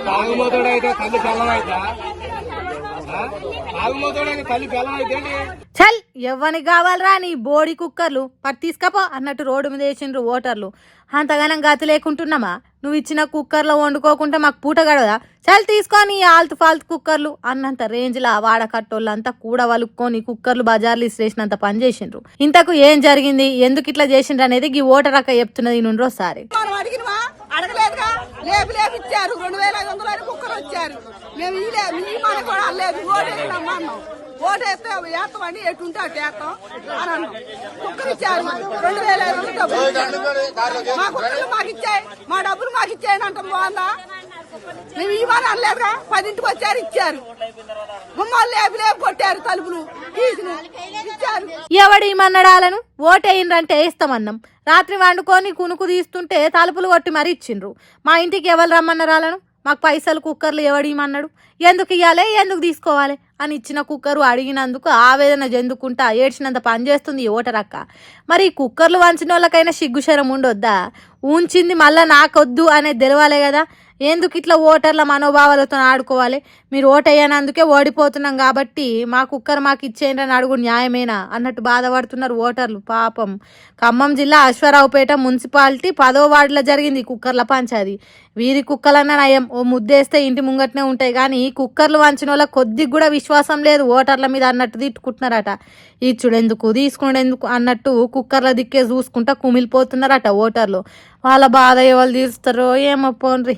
తాగుమోతోడైతే తల్లి పిల్లమైతే తాగుమోతోడైతే తల్లి పిల్లమైతే చల్ ఎవ్వని కావాలరా నీ బోడి కుక్కర్లు పట్టి తీసుకపో అన్నట్టు రోడ్డు మీద వేసిండ్రు ఓటర్లు. అంతగానం గతి లేకుంటున్నామా? నువ్వు ఇచ్చిన కుక్కర్లో వండుకోకుంటే మాకు పూట గడవదా? చల్ తీసుకొని ఆల్తు ఫాల్తు కుక్కర్లు అన్నంత రేంజ్లో వాడకట్టోళ్ళంతా కూడా వలుక్కొని కుక్కర్లు బజార్లు ఇసిరేసినంత పని చేసిండ్రు. ఇంతకు ఏం జరిగింది, ఎందుకు ఇట్లా చేసిండ్రు అనేది ఈ ఓటర్ అక్క చెప్తున్నది నుండి ఒకసారి. అడగలేదుగా లేపు లేపు ఇచ్చారు 2500 కుక్కలు వచ్చారు. మేము ఓటేస్తే వేస్తామని ఎటుంటే అటు వేస్తాం అని అన్నాం. కుక్కలు ఇచ్చారు 2500 డబ్బులు మా కుక్కలు మాకు ఇచ్చాయి, మా డబ్బులు మాకు ఇచ్చాయని అంటాం. బాగుందా? మేము ఇవ్వని అనలేదుగా. 10ంటికి వచ్చారు ఇచ్చారు. గుమ్మాలు లేపు లేపు కొట్టారు, తలుపులు తీసును ఇచ్చారు. ఎవడు ఇమన్నడాలను ఓటేయిండ్రంటే వేస్తామన్నాం. రాత్రి వండుకొని కునుకు తీస్తుంటే తలుపులు కొట్టి మరి ఇచ్చిండ్రు. మా ఇంటికి ఎవరు రమ్మన్నరాలను? మాకు పైసలు కుక్కర్లు ఎవడిమన్నాడు? ఎందుకు ఇవ్వాలి, ఎందుకు తీసుకోవాలి అని ఇచ్చిన కుక్కరు అడిగినందుకు ఆవేదన చెందుకుంటా ఏడ్చినంత పని చేస్తుంది ఓటర్ అక్క. మరి కుక్కర్లు వంచిన వాళ్ళకైనా సిగ్గుశరం ఉండొద్దా? ఉంచింది మళ్ళా నాకొద్దు అనేది తెలవాలే కదా. ఎందుకు ఇట్లా ఓటర్ల మనోభావాలతో ఆడుకోవాలి? మీరు ఓటేయనందుకే ఓడిపోతున్నాం కాబట్టి మా కుక్కర్ మాకు ఇచ్చేయండి అని అడుగు న్యాయమేనా అన్నట్టు బాధపడుతున్నారు ఓటర్లు. పాపం ఖమ్మం జిల్లా అశ్వారావుపేట మున్సిపాలిటీ 10వ వార్డులో జరిగింది కుక్కర్ల పంచాది. వీరి కుక్కలన్న నయం, ఓ ముద్దేస్తే ఇంటి ముంగట్నే ఉంటాయి కానీ కుక్కర్లు వంచిన వాళ్ళ కొద్దిగా కూడా విశ్వాసం లేదు ఓటర్ల మీద అన్నట్టు తిట్టుకుంటున్నారట. ఇచ్చుడెందుకు తీసుకునేందుకు అన్నట్టు కుక్కర్ల దిక్కే చూసుకుంటా కుమిలిపోతున్నారట ఓటర్లు. వాళ్ళ బాధ ఎవరు తీరుస్తారో ఏమో పోన్రి.